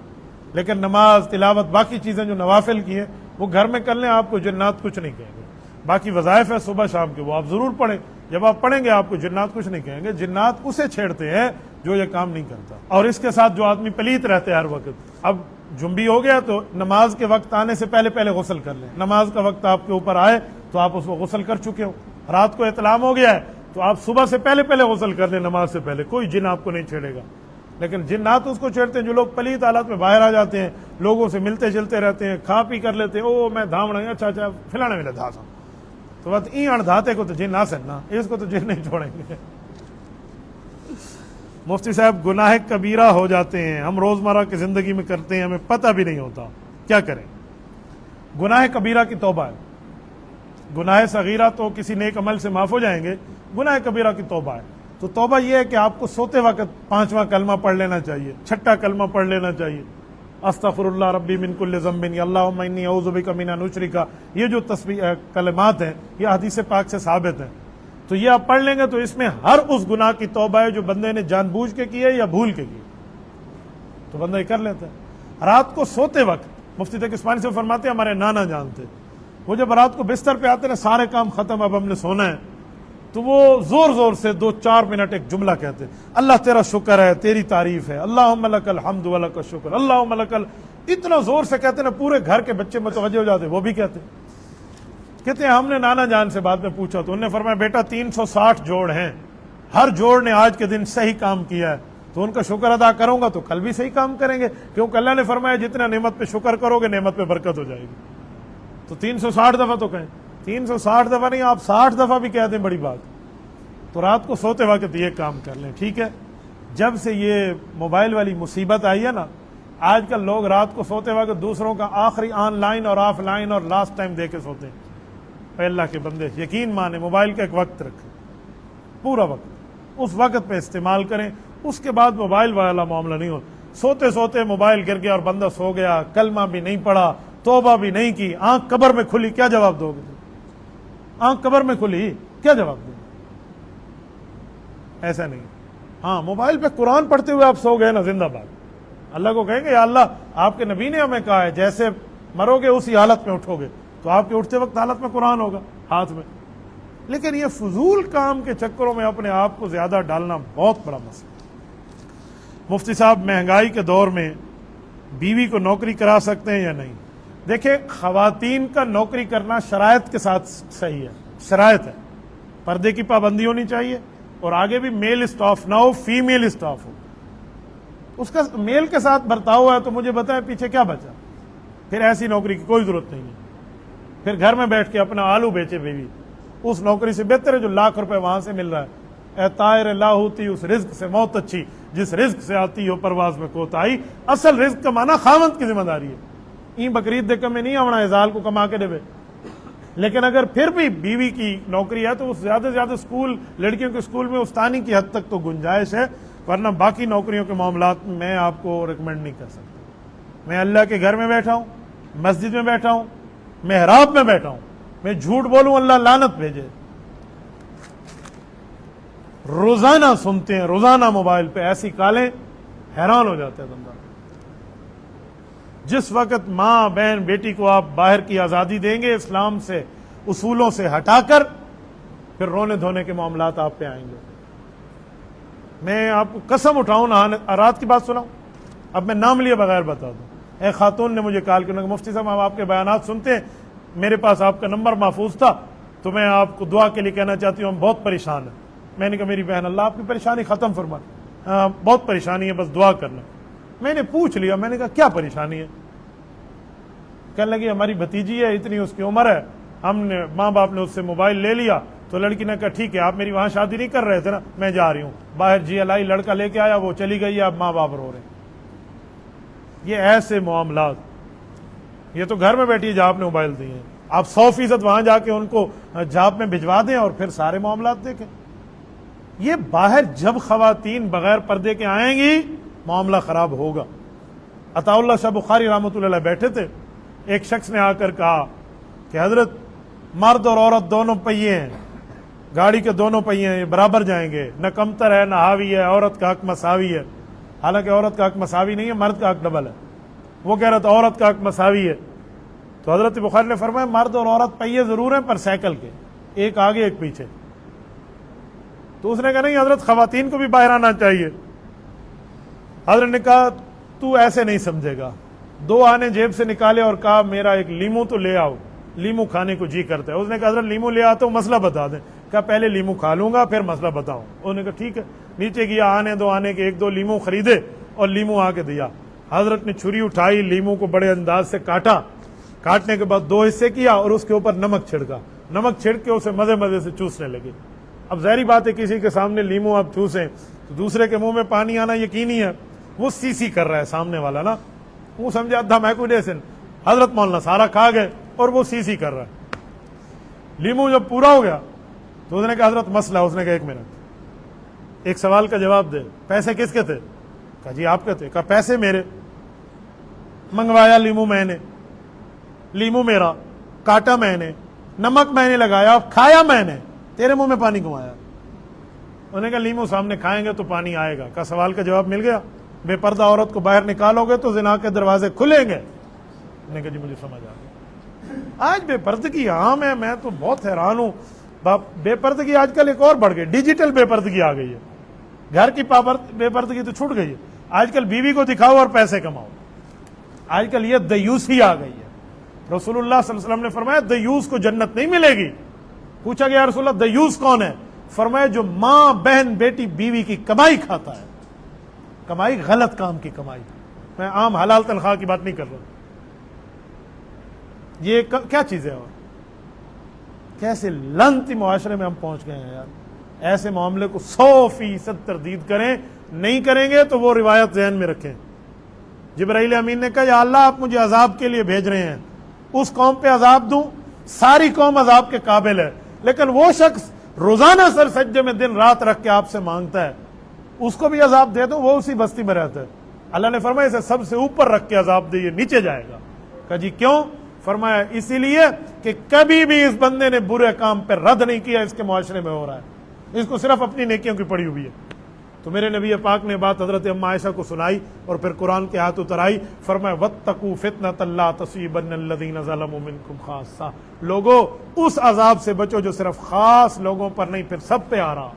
لیکن نماز، تلاوت، باقی چیزیں جو نوافل کی ہیں وہ گھر میں کر لیں، آپ کو جنات کچھ نہیں کہیں گے۔ باقی وظائف ہے صبح شام کے، وہ آپ ضرور پڑھیں، جب آپ پڑھیں گے آپ کو جنات کچھ نہیں کہیں گے۔ جنات اسے چھیڑتے ہیں جو یہ کام نہیں کرتا۔ اور اس کے ساتھ جو آدمی پلیت رہتے ہیں ہر وقت، اب جنبی ہو گیا تو نماز کے وقت آنے سے پہلے پہلے غسل کر لیں، نماز کا وقت آپ کے اوپر آئے تو آپ اس کو غسل کر چکے ہو، رات کو احتلام ہو گیا ہے تو آپ صبح سے پہلے پہلے غسل کر لیں، نماز سے پہلے، کوئی جن آپ کو نہیں چھیڑے گا۔ لیکن جنات اس کو چھیڑتے ہیں جو لوگ پلیت حالات میں باہر آ جاتے ہیں، لوگوں سے ملتے جلتے رہتے ہیں، کھا پی کر لیتے ہیں، او میں دھامڑا، اچھا اچھا فلانے میں دھا سا، تو بات این اڑدھاتے کو تو جن نہ سننا، اس کو تو جن نہیں چھوڑیں گے۔ مفتی صاحب گناہ کبیرہ ہو جاتے ہیں، ہم روزمرہ کی زندگی میں کرتے ہیں، ہمیں پتہ بھی نہیں ہوتا، کیا کریں؟ گناہ کبیرہ کی توبہ ہے، گناہ صغیرہ تو کسی نیک عمل سے معاف ہو جائیں گے، گناہ کبیرہ کی توبہ ہے۔ تو توبہ یہ ہے کہ آپ کو سوتے وقت 5واں کلمہ پڑھ لینا چاہیے، 6واں کلمہ پڑھ لینا چاہیے، استغفر اللہ ربی من کل ذنب، اللہم انی اعوذ بک من ان اشرک، یہ جو کلمات ہیں یہ حدیث پاک سے ثابت ہیں، تو یہ آپ پڑھ لیں گے تو اس میں ہر اس گناہ کی توبہ ہے جو بندے نے جان بوجھ کے کی ہے یا بھول کے کی، تو بندہ یہ کر لیتا ہے۔ رات کو سوتے وقت مفتی تقی عثمانی سے فرماتے ہیں، ہمارے نانا جانتے، وہ جب رات کو بستر پہ آتے نا، سارے کام ختم، اب ہم نے سونا ہے، تو وہ زور زور سے 2-4 منٹ ایک جملہ کہتے ہیں، اللہ تیرا شکر ہے، تیری تعریف ہے، اللہم لک الحمد ولک الشکر، اللہم لک اتنا زور سے کہتے ہیں نا، پورے گھر کے بچے متوجہ ہو جاتے، وہ بھی کہتے ہیں ہم نے نانا جان سے بعد میں پوچھا تو انہوں نے فرمایا بیٹا 360 جوڑ ہیں، ہر جوڑ نے آج کے دن صحیح کام کیا ہے، تو ان کا شکر ادا کروں گا تو کل بھی صحیح کام کریں گے، کیونکہ اللہ نے فرمایا جتنا نعمت پہ شکر کرو گے نعمت پہ برکت ہو جائے گی۔ تو 360 دفعہ تو کہیں، 360 دفعہ نہیں، آپ 60 دفعہ بھی کہہ دیں، بڑی بات۔ تو رات کو سوتے وقت یہ کام کر لیں، ٹھیک ہے؟ جب سے یہ موبائل والی مصیبت آئی ہے نا، آج کل لوگ رات کو سوتے وقت دوسروں کا آخری آن لائن اور آف لائن اور لاسٹ ٹائم دے کے سوتے ہیں۔ اے اللہ کے بندے، یقین مانیں، موبائل کا ایک وقت رکھیں، پورا وقت، اس وقت پہ استعمال کریں، اس کے بعد موبائل والا معاملہ نہیں ہو۔ سوتے سوتے موبائل گر گیا اور بندہ سو گیا، کلمہ بھی نہیں پڑھا، توبہ بھی نہیں کی، آنکھ قبر میں کھلی، کیا جواب دو گے؟ آنکھ قبر میں کھلی، کیا جواب دو گے؟ ایسا نہیں۔ ہاں، موبائل پہ قرآن پڑھتے ہوئے آپ سو گئے نا، زندہ باد، اللہ کو کہیں گے یا اللہ آپ کے نبی نے ہمیں کہا ہے جیسے مرو گے اسی حالت میں اٹھو گے، تو آپ کے اٹھتے وقت حالت میں قرآن ہوگا ہاتھ میں۔ لیکن یہ فضول کام کے چکروں میں اپنے آپ کو زیادہ ڈالنا بہت بڑا مسئلہ۔ مفتی صاحب مہنگائی کے دور میں بیوی کو نوکری کرا سکتے ہیں یا نہیں؟ دیکھیں، خواتین کا نوکری کرنا شرائط کے ساتھ صحیح ہے، شرائط ہے، پردے کی پابندی ہونی چاہیے، اور آگے بھی میل اسٹاف نہ ہو، فیمیل اسٹاف ہو، اس کا میل کے ساتھ برتاؤ ہے تو مجھے بتائیں پیچھے کیا بچا؟ پھر ایسی نوکری کی کوئی ضرورت نہیں ہے، پھر گھر میں بیٹھ کے اپنا آلو بیچے بیوی، اس نوکری سے بہتر ہے جو لاکھ روپے وہاں سے مل رہا ہے۔ اے طائر لا ہوتی اس رزق سے موت اچھی، جس رزق سے آتی ہو پرواز میں کوتاہی۔ اصل رزق کا معنی خاوند کی ذمہ داری ہے، این بقرعید دے کم میں نہیں آونا ازال کو کما کے دے۔ لیکن اگر پھر بھی بیوی کی نوکری ہے تو زیادہ سے زیادہ اسکول، لڑکیوں کے اسکول میں استانی کی حد تک تو گنجائش ہے، ورنہ باقی نوکریوں کے معاملات میں آپ کو ریکمینڈ نہیں کر سکتا۔ میں اللہ کے گھر میں بیٹھا ہوں، مسجد میں بیٹھا ہوں، محراب میں بیٹھا ہوں، میں جھوٹ بولوں اللہ لعنت بھیجے۔ روزانہ سنتے ہیں، روزانہ موبائل پہ ایسی کالیں، حیران ہو جاتا ہے بندہ۔ جس وقت ماں بہن بیٹی کو آپ باہر کی آزادی دیں گے اسلام سے، اصولوں سے ہٹا کر، پھر رونے دھونے کے معاملات آپ پہ آئیں گے۔ میں آپ کو قسم اٹھاؤں نہ، رات کی بات سناؤں، اب میں نام لیے بغیر بتا دوں۔ ایک خاتون نے مجھے کال کیا، مفتی صاحب ہم آپ کے بیانات سنتے ہیں، میرے پاس آپ کا نمبر محفوظ تھا تو میں آپ کو دعا کے لیے کہنا چاہتی ہوں ہم بہت پریشان ہیں۔ میں نے کہا میری بہن اللہ آپ کی پریشانی ختم فرمائے، بہت پریشانی ہے، بس دعا کرنا۔ میں نے پوچھ لیا، میں نے کہا کیا پریشانی ہے؟ کہنے لگی ہماری بھتیجی ہے، اتنی اس کی عمر ہے، ہم نے ماں باپ نے اس سے موبائل لے لیا، تو لڑکی نے کہا ٹھیک ہے آپ میری وہاں شادی نہیں کر رہے تھے نا، میں جا رہی ہوں باہر، جی الائی لڑکا لے کے آیا، وہ چلی گئی، اب ماں باپ رو رہے ہیں۔ یہ ایسے معاملات، یہ تو گھر میں بیٹھی جاب نے موبائل دی ہیں، آپ 100% وہاں جا کے ان کو جاب میں بھجوا دیں اور پھر سارے معاملات دیکھیں۔ یہ باہر جب خواتین بغیر پردے کے آئیں گی معاملہ خراب ہوگا۔ عطا اللہ شاہ بخاری رحمۃ اللہ علیہ بیٹھے تھے، ایک شخص نے آ کر کہا کہ حضرت مرد اور عورت دونوں پہیے ہیں، گاڑی کے دونوں پہیے ہیں، برابر جائیں گے، نہ کمتر ہے نہ حاوی ہے، عورت کا حق مساوی ہے. حالانکہ عورت کا حق مساوی نہیں ہے، مرد کا حق ڈبل ہے. وہ کہہ رہا تھا عورت کا حق مساوی ہے. تو حضرت بخاری نے فرمایا مرد اور عورت پہیے ضرور ہیں پر سائیکل کے، ایک آگے ایک پیچھے. تو اس نے کہا نہیں حضرت خواتین کو بھی باہر آنا چاہیے. حضرت نے کہا تو ایسے نہیں سمجھے گا. 2 آنے جیب سے نکالے اور کہا میرا ایک لیمو تو لے آؤ، لیمو کھانے کو جی کرتا ہے. اس نے کہا حضرت لیمو لے آتا ہوں، مسئلہ بتا دیں. کہا پہلے لیمو کھا لوں گا پھر مسئلہ بتاؤں. انہوں نے کہا ٹھیک ہے. نیچے گیا، آنے 2 آنے کے 1-2 لیمو خریدے اور لیمو آ کے دیا. حضرت نے چھری اٹھائی، لیمو کو بڑے انداز سے کاٹا، کاٹنے کے بعد 2 حصے کیا اور اس کے اوپر نمک چھڑکا. نمک چھڑک کے اسے مزے مزے سے چوسنے لگے. اب ظاہری بات ہے کسی کے سامنے لیمو آپ چوسیں تو دوسرے کے منہ میں پانی آنا یقینی ہے. وہ سی کر رہا ہے سامنے والا نا، وہ سمجھے ادھا میکوڈیسن. حضرت مولانا سارا کھا گئے اور وہ سی کر رہا ہے. لیمو جب پورا ہو گیا تو اس نے کہا حضرت مسئلہ. اس نے کہا 1 منٹ، ایک سوال کا جواب دے. پیسے کس کے تھے؟ کہا جی آپ کے تھے. کہا پیسے میرے، منگوایا لیمو میں نے، لیمو میرا، کاٹا میں نے، نمک میں نے لگایا، کھایا میں نے، تیرے منہ میں پانی کیوں آیا؟ انہوں نے کہا لیمو سامنے کھائیں گے تو پانی آئے گا. کا سوال کا جواب مل گیا. بے پردہ عورت کو باہر نکالو گے تو زنا کے دروازے کھلیں گے. انہوں نے کہا جی مجھے سمجھ آ گیا. آج بے پردگی عام ہے. میں تو بہت حیران ہوں. بے پردگی آج کل ایک اور بڑھ گئی، ڈیجیٹل بے پردگی آ گئی ہے. گھر کی بے پردگی تو چھوٹ گئی ہے. آج کل بیوی کو دکھاؤ اور پیسے کماؤ. آج کل یہ دیوسی آ گئی ہے. رسول اللہ صلی اللہ علیہ وسلم نے فرمایا دیوس کو جنت نہیں ملے گی. پوچھا گیا رسول اللہ دیوس کون ہے؟ فرمایا جو ماں بہن بیٹی بیوی کی کمائی کھاتا ہے. کمائی غلط کام کی کمائی. میں عام حلال تنخواہ کی بات نہیں کر رہا. یہ کیا چیز ہے؟ اور کیسے لعنتی معاشرے میں ہم پہنچ گئے ہیں یار. ایسے معاملے کو 100% تردید کریں، نہیں کریں گے تو وہ روایت ذہن میں رکھیں. جبرائیل امین نے کہا یا اللہ آپ مجھے عذاب کے لیے بھیج رہے ہیں، اس قوم پہ عذاب دوں، ساری قوم عذاب کے قابل ہے، لیکن وہ شخص روزانہ سر سجدے میں دن رات رکھ کے آپ سے مانگتا ہے، اس کو بھی عذاب دے دو، وہ اسی بستی میں رہتا ہے. اللہ نے فرمایا اسے سب سے اوپر رکھ کے عذاب دے، یہ نیچے جائے گا. کہا جی کیوں؟ فرمایا اسی لیے کہ کبھی بھی اس بندے نے برے کام پہ رد نہیں کیا. اس کے معاشرے میں ہو رہا ہے، اس کو صرف اپنی نیکیوں کی پڑی ہوئی ہے. تو میرے نبی پاک نے بات حضرت ام عائشہ کو سنائی اور پھر قرآن کے ہاتھ اترائی. فرمایا واتقوا فتنۃ لا تصیبن الذین ظلموا منکم خاصہ. لوگوں اس عذاب سے بچو جو صرف خاص لوگوں پر نہیں پھر سب پہ آ رہا.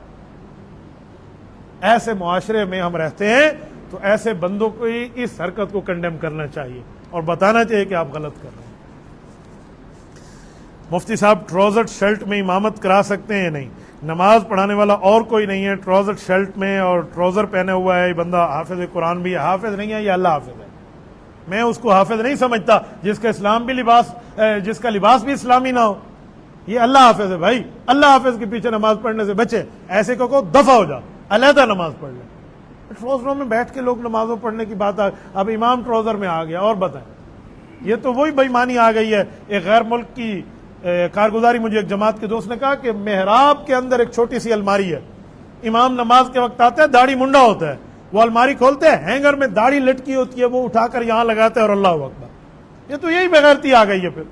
ایسے معاشرے میں ہم رہتے ہیں تو ایسے بندوں کو اس حرکت کو کنڈیم کرنا چاہیے اور بتانا چاہیے کہ آپ غلط کر رہے ہیں. مفتی صاحب ٹراؤزر شرٹ میں امامت کرا سکتے ہیں؟ نہیں. نماز پڑھانے والا اور کوئی نہیں ہے، ٹراؤزر شرٹ میں اور ٹراؤزر پہنے ہوا ہے یہ بندہ حافظ قرآن بھی ہے. حافظ نہیں ہے، یہ اللہ حافظ ہے. میں اس کو حافظ نہیں سمجھتا جس کا اسلام بھی جس کا لباس بھی اسلامی نہ ہو. یہ اللہ حافظ ہے بھائی. اللہ حافظ کے پیچھے نماز پڑھنے سے بچے. ایسے کو دفع ہو جا، علیحدہ نماز پڑھ لے. ٹراؤزروں میں بیٹھ کے لوگ نمازوں پڑھنے کی بات اب امام ٹراؤزر میں آ گیا. اور بتائیں، یہ تو وہی بےایمانی آ گئی ہے. ایک غیر ملک کی کارگزاری مجھے ایک جماعت کے دوست نے کہا کہ محراب کے اندر ایک چھوٹی سی الماری ہے. امام نماز کے وقت آتا ہے، داڑھی منڈا ہوتا ہے، وہ الماری کھولتے ہیں، ہینگر میں داڑھی لٹکی ہوتی ہے، وہ اٹھا کر یہاں لگاتے ہیں اور اللہ اکبر. یہ تو یہی بغیرتی آ گئی ہے. پھر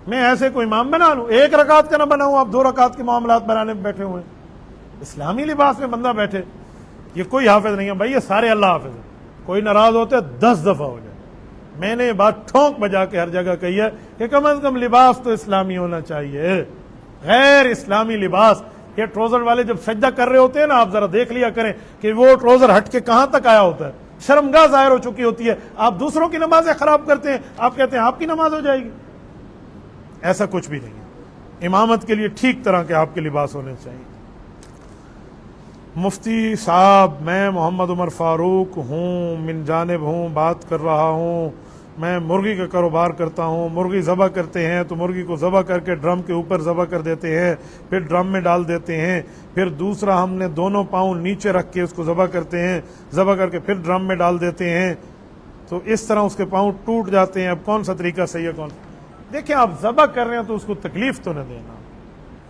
میں ایسے کوئی امام بنا لوں؟ 1 رکعت کا نہ بناؤں، آپ 2 رکعت کے معاملات بنانے میں بیٹھے ہوئے ہیں. اسلامی لباس میں بندہ بیٹھے، یہ کوئی حافظ نہیں ہے بھائی، یہ سارے اللہ حافظ ہیں. کوئی ناراض ہوتے 10 دفعہ ہو جائے. میں نے یہ بات ٹھونک بجا کے ہر جگہ کہی ہے کہ کم از کم لباس تو اسلامی ہونا چاہیے. غیر اسلامی لباس، یہ ٹراؤزر والے جب سجدہ کر رہے ہوتے ہیں نا، آپ ذرا دیکھ لیا کریں کہ وہ ٹراؤزر ہٹ کے کہاں تک آیا ہوتا ہے. شرمگاہ ظاہر ہو چکی ہوتی ہے. آپ دوسروں کی نمازیں خراب کرتے ہیں، آپ کہتے ہیں آپ کی نماز ہو جائے گی. ایسا کچھ بھی نہیں ہے. امامت کے لیے ٹھیک طرح کے آپ کے لباس ہونے چاہیے. مفتی صاحب میں محمد عمر فاروق ہوں، من جانب ہوں، بات کر رہا ہوں. میں مرغی کا کاروبار کرتا ہوں. مرغی ذبح کرتے ہیں تو مرغی کو ذبح کر کے ڈرم کے اوپر ذبح کر دیتے ہیں، پھر ڈرم میں ڈال دیتے ہیں. پھر دوسرا ہم نے دونوں پاؤں نیچے رکھ کے اس کو ذبح کرتے ہیں، ذبح کر کے پھر ڈرم میں ڈال دیتے ہیں. تو اس طرح اس کے پاؤں ٹوٹ جاتے ہیں. اب کون سا طریقہ صحیح ہے کون؟ دیکھیں آپ ذبح کر رہے ہیں تو اس کو تکلیف تو نہ دینا.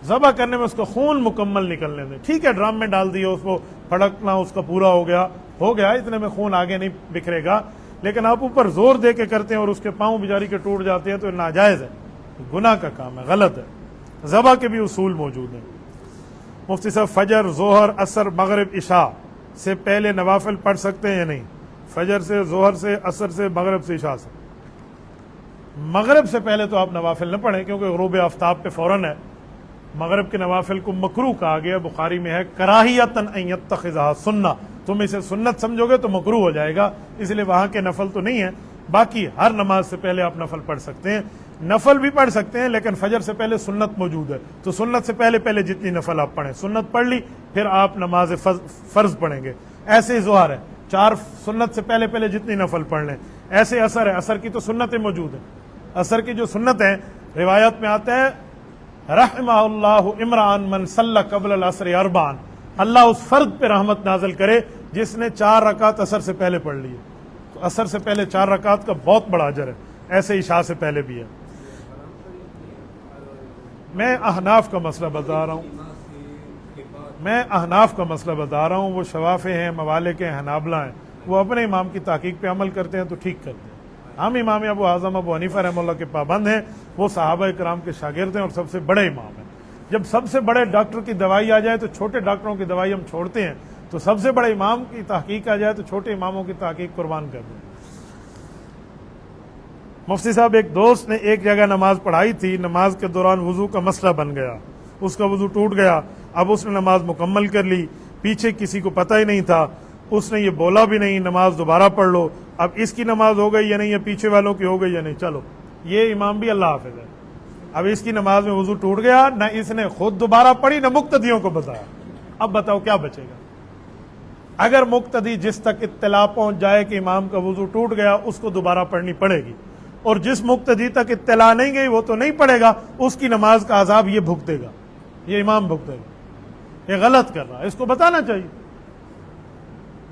ذبح کرنے میں اس کا خون مکمل نکلنے دیں. ٹھیک ہے ڈرم میں ڈال دیا، اس کو پھڑکنا اس کا پورا ہو گیا، اتنے میں خون آگے نہیں بکھرے گا. لیکن آپ اوپر زور دے کے کرتے ہیں اور اس کے پاؤں بیچاری کے ٹوٹ جاتے ہیں تو ناجائز ہے، گناہ کا کام ہے، غلط ہے. ذبح کے بھی اصول موجود ہیں. مفتی صاحب فجر ظہر عصر مغرب عشاء سے پہلے نوافل پڑھ سکتے ہیں یا نہیں؟ فجر سے، ظہر سے، عصر سے، مغرب سے، عشاء سے۔ مغرب سے پہلے تو آپ نوافل نہ پڑھیں کیونکہ غروب آفتاب پہ فوراً ہے۔ مغرب کے نوافل کو مکروہ کہا گیا، بخاری میں ہے کراہیتن ان یتخذھا سنہ، تم اسے سنت سمجھو گے تو مکروہ ہو جائے گا، اس لیے وہاں کے نفل تو نہیں ہے۔ باقی ہر نماز سے پہلے آپ نفل پڑھ سکتے ہیں، نفل بھی پڑھ سکتے ہیں، لیکن فجر سے پہلے سنت موجود ہے تو سنت سے پہلے جتنی نفل آپ پڑھیں، سنت پڑھ لی پھر آپ نماز فرض پڑھیں گے۔ ایسے ہی ظہر ہے، 4 سنت سے پہلے جتنی نفل پڑھ لیں۔ ایسے عصر ہے، عصر کی تو سنتیں موجود ہیں، عصر کی جو سنت ہے روایت میں آتا ہے رحمہ اللہ عمران من صلی قبل العصر 4، اللہ اس فرد پہ رحمت نازل کرے جس نے 4 رکعت عصر سے پہلے پڑھ لی ہے۔ تو عصر سے پہلے 4 رکعت کا بہت بڑا اجر ہے، ایسے عشاء سے پہلے بھی ہے۔ میں احناف کا مسئلہ بتا رہا ہوں، وہ شوافے ہیں، موالک ہیں، حنابلہ ہیں، وہ اپنے امام کی تحقیق پہ عمل کرتے ہیں تو ٹھیک کرتے ہیں۔ ہم امام ابو اعظم ابو حنیفہ رحمہ اللہ کے پابند ہیں، وہ صحابہ کرام کے شاگرد ہیں اور سب سے بڑے امام ہیں۔ جب سب سے بڑے ڈاکٹر کی دوائی آ جائے تو چھوٹے ڈاکٹروں کی دوائی ہم چھوڑتے ہیں، تو سب سے بڑے امام کی تحقیق آ جائے تو چھوٹے اماموں کی تحقیق قربان کر دیں۔ مفتی صاحب ایک دوست نے ایک جگہ نماز پڑھائی تھی، نماز کے دوران وضو کا مسئلہ بن گیا، اس کا وضو ٹوٹ گیا، اب اس نے نماز مکمل کر لی، پیچھے کسی کو پتہ ہی نہیں تھا، اس نے یہ بولا بھی نہیں نماز دوبارہ پڑھ لو، اب اس کی نماز ہو گئی یا نہیں، یا پیچھے والوں کی ہو گئی یا نہیں، چلو یہ امام بھی اللہ حافظ ہے، اب اس کی نماز میں وضو ٹوٹ گیا، نہ اس نے خود دوبارہ پڑھی نہ مقتدیوں کو بتایا، اب بتاؤ کیا بچے گا؟ اگر مقتدی جس تک اطلاع پہنچ جائے کہ امام کا وضو ٹوٹ گیا اس کو دوبارہ پڑھنی پڑے گی، اور جس مقتدی تک اطلاع نہیں گئی وہ تو نہیں پڑھے گا، اس کی نماز کا عذاب یہ بھگتے گا، یہ امام بھگتے گا، یہ غلط کر رہا ہے، اس کو بتانا چاہیے،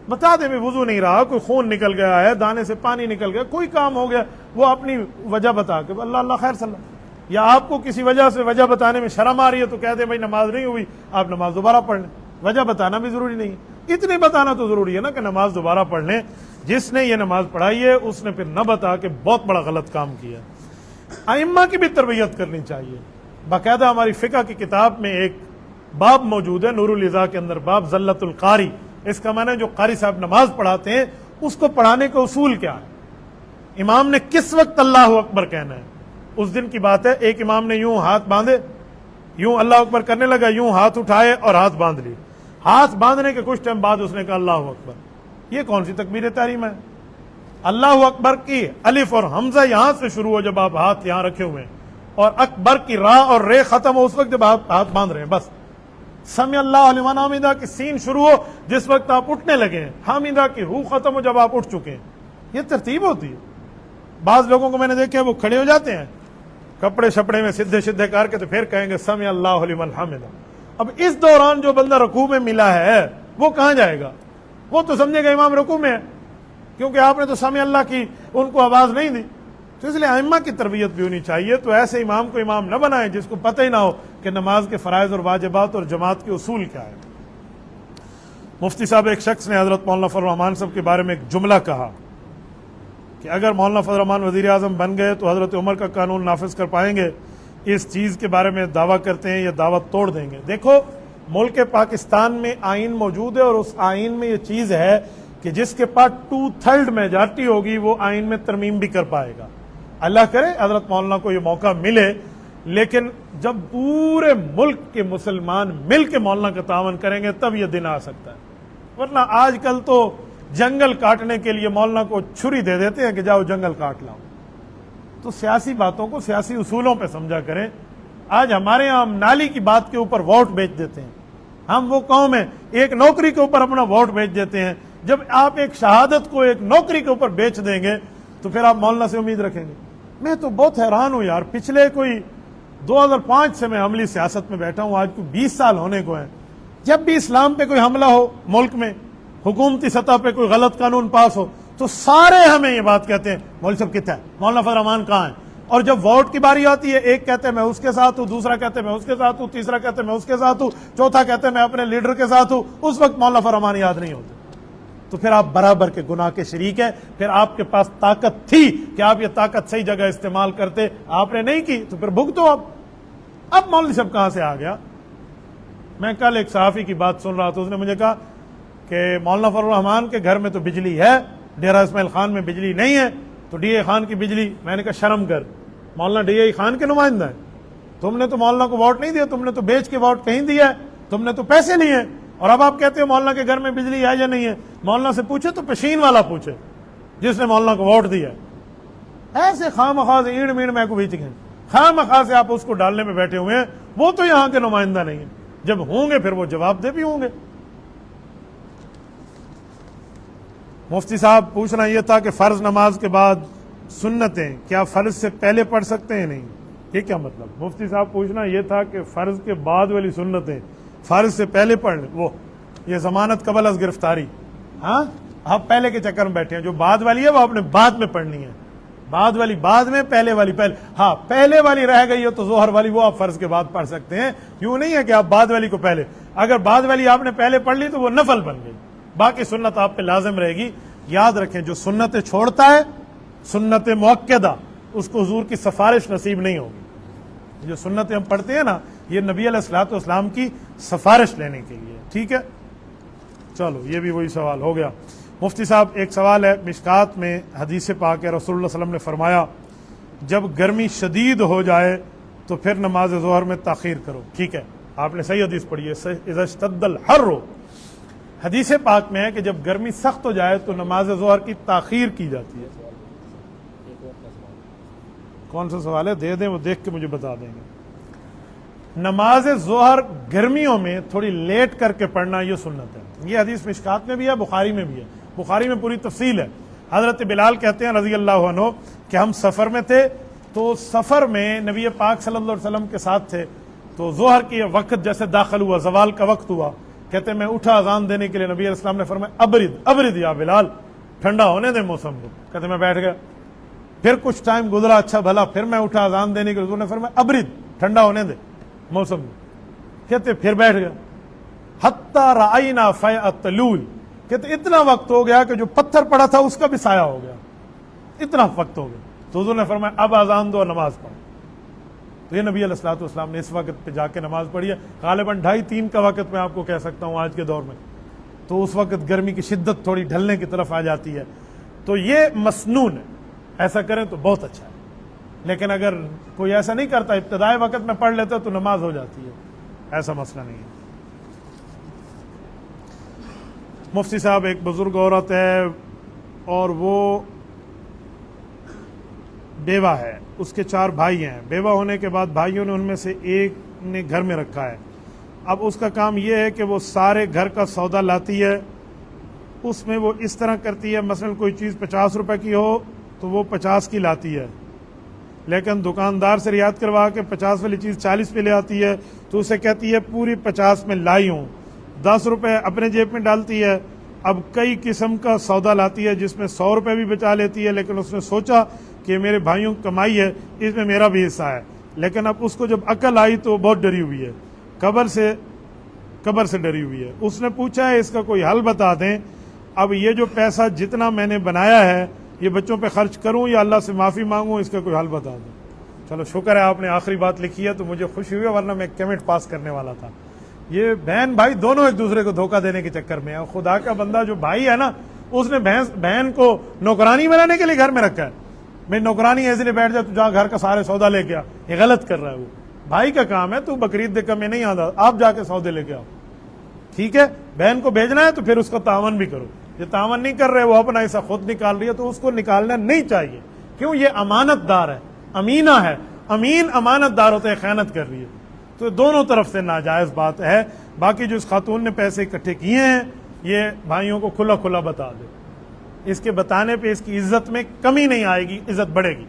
بتا دے میں وضو نہیں رہا، کوئی خون نکل گیا ہے، دانے سے پانی نکل گیا، کوئی کام ہو گیا، وہ اپنی وجہ بتا کے اللہ اللہ خیر صلی اللہ، یا آپ کو کسی وجہ سے وجہ بتانے میں شرم آ رہی ہے تو کہہ دیں بھائی نماز نہیں ہوئی، آپ نماز دوبارہ پڑھ لیں، وجہ بتانا بھی ضروری نہیں ہے، اتنے بتانا تو ضروری ہے نا کہ نماز دوبارہ پڑھ لیں، جس نے یہ نماز پڑھائی ہے اس نے پھر نہ بتا کہ بہت بڑا غلط کام کیا۔ ائمہ کی بھی تربیت کرنی چاہیے، باقاعدہ ہماری فقہ کی کتاب میں ایک باب موجود ہے نور الاضاء کے اندر، باب زلت القاری، اس کا معنی ہے جو قاری صاحب نماز پڑھاتے ہیں اس کو پڑھانے کا اصول کیا ہے، امام نے کس وقت اللہ اکبر کہنا ہے۔ اس دن کی بات ہے، ایک امام نے یوں ہاتھ باندھے، یوں اللہ اکبر کرنے لگا، یوں ہاتھ اٹھائے اور ہاتھ باندھ لیے، ہاتھ باندھنے کے کچھ ٹائم بعد اس نے کہا اللہ اکبر، یہ کون سی تکبیر تحریم ہے؟ اللہ اکبر کی الف اور حمزہ یہاں سے شروع ہو جب آپ ہاتھ یہاں رکھے ہوئے ہیں، اور اکبر کی را اور رے ختم ہو اس وقت جب آپ ہاتھ باندھ رہے ہیں، بس سمع اللہ لمن حمدہ کی سین شروع ہو جس وقت آپ اٹھنے لگے ہیں، حامدہ کی ہو ختم ہو جب آپ اٹھ چکے ہیں، یہ ترتیب ہوتی ہے۔ بعض لوگوں کو میں نے دیکھا وہ کھڑے ہو جاتے ہیں کپڑے شپڑے میں سدھے کر کے تو پھر کہیں گے سمع اللہ لمن حمدہ، اب اس دوران جو بندہ رکوع میں ملا ہے وہ کہاں جائے گا؟ وہ تو سمجھے گا امام رکوع میں ہے، کیونکہ آپ نے تو سمع اللہ کی ان کو آواز نہیں دی، تو اس لیے ائمہ کی تربیت بھی ہونی چاہیے، تو ایسے امام کو امام نہ بنائیں جس کو پتہ ہی نہ ہو کہ نماز کے فرائض اور واجبات اور جماعت کے اصول کیا ہے۔ مفتی صاحب ایک شخص نے حضرت مولانا فضل الرحمان صاحب کے بارے میں ایک جملہ کہا کہ اگر مولانا فضل الرحمان وزیر اعظم بن گئے تو حضرت عمر کا قانون نافذ کر پائیں گے، اس چیز کے بارے میں دعویٰ کرتے ہیں، یہ دعوت توڑ دیں گے۔ دیکھو ملک پاکستان میں آئین موجود ہے اور اس آئین میں یہ چیز ہے کہ جس کے پاس 2/3 میجارٹی ہوگی وہ آئین میں ترمیم بھی کر پائے گا، اللہ کرے حضرت مولانا کو یہ موقع ملے، لیکن جب پورے ملک کے مسلمان مل کے مولانا کا تعاون کریں گے تب یہ دن آ سکتا ہے، ورنہ آج کل تو جنگل کاٹنے کے لیے مولانا کو چھری دے دیتے ہیں کہ جاؤ جنگل کاٹ لاؤ۔ تو سیاسی باتوں کو سیاسی اصولوں پہ سمجھا کریں۔ آج ہمارے یہاں ہم نالی کی بات کے اوپر ووٹ بیچ دیتے ہیں، ہم وہ قوم ہیں ایک نوکری کے اوپر اپنا ووٹ بیچ دیتے ہیں، جب آپ ایک شہادت کو ایک نوکری کے اوپر بیچ دیں گے تو پھر آپ مولانا سے امید رکھیں گے؟ میں تو بہت حیران ہوں یار، پچھلے کوئی 2005 سے میں عملی سیاست میں بیٹھا ہوں، آج کو 20 سال ہونے کو ہیں، جب بھی اسلام پہ کوئی حملہ ہو ملک میں، حکومتی سطح پہ کوئی غلط قانون پاس ہو تو سارے ہمیں یہ بات کہتے ہیں مولوی صاحب کتنا ہے، مولانا فضل الرحمان کہاں ہیں، اور جب ووٹ کی باری آتی ہے ایک کہتے ہیں میں اس کے ساتھ ہوں، دوسرا کہتے ہیں میں اس کے ساتھ ہوں، تیسرا کہتے ہیں میں اس کے ساتھ ہوں، چوتھا کہتے ہیں میں اپنے لیڈر کے ساتھ ہوں، اس وقت مولانا فضل الرحمان یاد نہیں ہوتے، تو پھر آپ برابر کے گناہ کے شریک ہیں۔ پھر آپ کے پاس طاقت تھی کہ آپ یہ طاقت صحیح جگہ استعمال کرتے، آپ نے نہیں کی تو پھر بھگتو۔ اب مولوی صاحب کہاں سے آ گیا؟ میں کل ایک صحافی کی بات سن رہا تھا، اس نے مجھے کہا کہ مولانا فضل الرحمان کے گھر میں تو بجلی ہے، ڈیرہ اسماعیل خان میں بجلی نہیں ہے، تو ڈی اے خان کی بجلی۔ میں نے کہا شرم کر، مولانا ڈی اے خان کے نمائندہ ہیں، تم نے تو مولانا کو ووٹ نہیں دیا، تم نے تو بیچ کے ووٹ کہیں دیا ہے، تم نے تو پیسے لیے ہیں، اور اب آپ کہتے ہو مولانا کے گھر میں بجلی ہے یا نہیں ہے۔ مولانا سے پوچھے تو پشین والا پوچھے جس نے مولانا کو ووٹ دیا ہے۔ ایسے خواہ مخواہ سے ایڑ میڑ میں کو بیچ گئے، خواہ مخواہ سے آپ اس کو ڈالنے میں بیٹھے ہوئے ہیں، وہ تو یہاں کے نمائندہ نہیں ہیں، جب ہوں گے پھر وہ جواب دہ بھی ہوں گے۔ مفتی صاحب پوچھنا یہ تھا کہ فرض نماز کے بعد سنتیں کیا فرض سے پہلے پڑھ سکتے ہیں؟ نہیں، یہ کیا مطلب؟ مفتی صاحب پوچھنا یہ تھا کہ فرض کے بعد والی سنتیں فرض سے پہلے پڑھ لیں، وہ یہ ضمانت قبل از گرفتاری، ہاں آپ پہلے کے چکر میں بیٹھے ہیں، جو بعد والی ہے وہ آپ نے بعد میں پڑھنی ہے، بعد والی بعد میں، پہلے والی پہلے، ہاں پہلے والی رہ گئی ہو تو ظہر والی وہ آپ فرض کے بعد پڑھ سکتے ہیں، یوں نہیں ہے کہ آپ بعد والی کو پہلے، اگر بعد والی آپ نے پہلے پڑھ لی تو وہ نفل بن گئی، باقی سنت آپ پہ لازم رہے گی۔ یاد رکھیں جو سنتیں چھوڑتا ہے سنت مؤکدہ اس کو حضور کی سفارش نصیب نہیں ہوگی۔ جو سنتیں ہم پڑھتے ہیں نا یہ نبی علیہ الصلوۃ والسلام کی سفارش لینے کے لیے، ٹھیک ہے۔ چلو یہ بھی وہی سوال ہو گیا۔ مفتی صاحب ایک سوال ہے، مشکات میں حدیث پاک ہے رسول اللہ صلی اللہ علیہ وسلم نے فرمایا جب گرمی شدید ہو جائے تو پھر نماز ظہر میں تاخیر کرو، ٹھیک ہے، آپ نے صحیح حدیث پڑھی ہے، اذا اشتد الحر، حدیث پاک میں ہے کہ جب گرمی سخت ہو جائے تو نماز ظہر کی تاخیر کی جاتی ہے۔ کون سا سوال ہے؟ دے دیں، وہ دیکھ کے مجھے بتا دیں گے۔ نماز ظہر گرمیوں میں تھوڑی لیٹ کر کے پڑھنا یہ سنت ہے، یہ حدیث مشکات میں بھی ہے، بخاری میں بھی ہے، بخاری میں پوری تفصیل ہے۔ حضرت بلال کہتے ہیں رضی اللہ عنہ کہ ہم سفر میں تھے، تو سفر میں نبی پاک صلی اللہ علیہ وسلم کے ساتھ تھے، تو ظہر کی وقت جیسے داخل ہوا، زوال کا وقت ہوا، کہتے ہیں میں اٹھا اذان دینے کے لیے، نبی علیہ السلام نے فرمایا ابرد ابرد یا بلال، ٹھنڈا ہونے دے موسم کو، کہتے میں بیٹھ گیا، پھر کچھ ٹائم گزرا اچھا بھلا، پھر میں اٹھا اذان دینے کے لیے، حضور نے فرمایا ابرد، ٹھنڈا ہونے دے موسم کو، کہتے پھر بیٹھ گیا، حتی رأینا فیء الطلول، کہتے اتنا وقت ہو گیا کہ جو پتھر پڑا تھا اس کا بھی سایہ ہو گیا، اتنا وقت ہو گیا، تو حضور نے فرمایا اب اذان دو اور نماز پڑھو۔ تو یہ نبی علیہ الصلوۃ والسلام نے اس وقت پہ جا کے نماز پڑھی ہے، غالباً 2:30-3 کا وقت میں آپ کو کہہ سکتا ہوں آج کے دور میں، تو اس وقت گرمی کی شدت تھوڑی ڈھلنے کی طرف آ جاتی ہے، تو یہ مسنون ہے، ایسا کریں تو بہت اچھا ہے، لیکن اگر کوئی ایسا نہیں کرتا ابتدائی وقت میں پڑھ لیتا تو نماز ہو جاتی ہے، ایسا مسئلہ نہیں ہے۔ مفتی صاحب ایک بزرگ عورت ہے اور وہ بیوہ ہے، اس کے 4 بھائی ہیں، بیوہ ہونے کے بعد بھائیوں نے ان میں سے ایک نے گھر میں رکھا ہے، اب اس کا کام یہ ہے کہ وہ سارے گھر کا سودا لاتی ہے، اس میں وہ اس طرح کرتی ہے، مثلا کوئی چیز 50 روپے کی ہو تو وہ 50 کی لاتی ہے، لیکن دکاندار سے رعایت کروا کے 50 والی چیز 40 پہ لے آتی ہے، تو اسے کہتی ہے پوری 50 میں لائی ہوں، 10 روپے اپنے جیب میں ڈالتی ہے۔ اب کئی قسم کا سودا لاتی ہے جس میں 100 روپے بھی بچا لیتی ہے، لیکن اس نے سوچا کہ میرے بھائیوں کی کمائی ہے، اس میں میرا بھی حصہ ہے، لیکن اب اس کو جب عقل آئی تو بہت ڈری ہوئی ہے، قبر سے ڈری ہوئی ہے، اس نے پوچھا ہے اس کا کوئی حل بتا دیں، اب یہ جو پیسہ جتنا میں نے بنایا ہے یہ بچوں پہ خرچ کروں یا اللہ سے معافی مانگوں، اس کا کوئی حل بتا دیں۔ چلو شکر ہے آپ نے آخری بات لکھی ہے تو مجھے خوشی ہوئی، ورنہ میں کمنٹ پاس کرنے والا تھا۔ یہ بہن بھائی دونوں ایک دوسرے کو دھوکہ دینے کے چکر میں ہے، خدا کا بندہ جو بھائی ہے نا اس نے بہن کو نوکرانی بنانے کے لیے گھر میں رکھا ہے، میں نوکرانی ایسے لیے بیٹھ جائے تو جا گھر کا سارے سودا لے کے آ، یہ غلط کر رہا ہے، وہ بھائی کا کام ہے، تو بقرعید دیکھ میں نہیں آتا، آپ جا کے سودے لے کے آؤ، ٹھیک ہے، بہن کو بھیجنا ہے تو پھر اس کو تعاون بھی کرو، یہ تعاون نہیں کر رہے وہ اپنا ایسا خود نکال رہی ہے تو اس کو نکالنا نہیں چاہیے، کیوں؟ یہ امانت دار ہے، امینہ ہے، امین امانت دار ہوتے ہیں، خیانت کر رہی ہے، تو دونوں طرف سے ناجائز بات ہے۔ باقی جو اس خاتون نے پیسے اکٹھے کیے ہیں یہ بھائیوں کو کھلا کھلا بتا دے، اس کے بتانے پہ اس کی عزت میں کمی نہیں آئے گی، عزت بڑھے گی،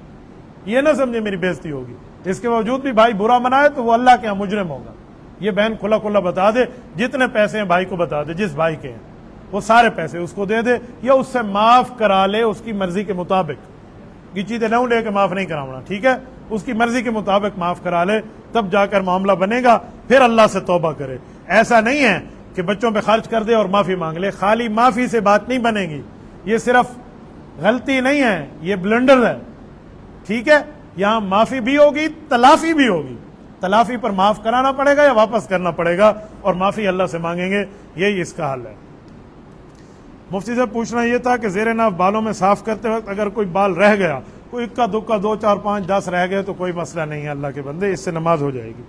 یہ نہ سمجھے میری بےزتی ہوگی، اس کے باوجود بھی بھائی برا منائے تو وہ اللہ کے یہاں مجرم ہوگا۔ یہ بہن کھلا کھلا بتا دے، جتنے پیسے ہیں بھائی کو بتا دے، جس بھائی کے ہیں وہ سارے پیسے اس کو دے دے، یا اس سے معاف کرا لے اس کی مرضی کے مطابق، یہ چیزیں نہ لے کے معاف نہیں کراؤنا، ٹھیک ہے، اس کی مرضی کے مطابق معاف کرا لے، تب جا کر معاملہ بنے گا، پھر اللہ سے توبہ کرے۔ ایسا نہیں ہے کہ بچوں پہ خرچ کر دے اور معافی مانگ لے، خالی معافی سے بات نہیں بنے گی، یہ صرف غلطی نہیں ہے، یہ بلنڈر ہے، ٹھیک ہے، یہاں معافی بھی ہوگی، تلافی بھی ہوگی، تلافی پر معاف کرانا پڑے گا یا واپس کرنا پڑے گا اور معافی اللہ سے مانگیں گے، یہی اس کا حل ہے۔ مفتی سے پوچھنا یہ تھا کہ زیر ناف بالوں میں صاف کرتے وقت اگر کوئی بال رہ گیا، کوئی اکا دکا 2 4 5 10 رہ گئے تو کوئی مسئلہ نہیں ہے اللہ کے بندے، اس سے نماز ہو جائے گی۔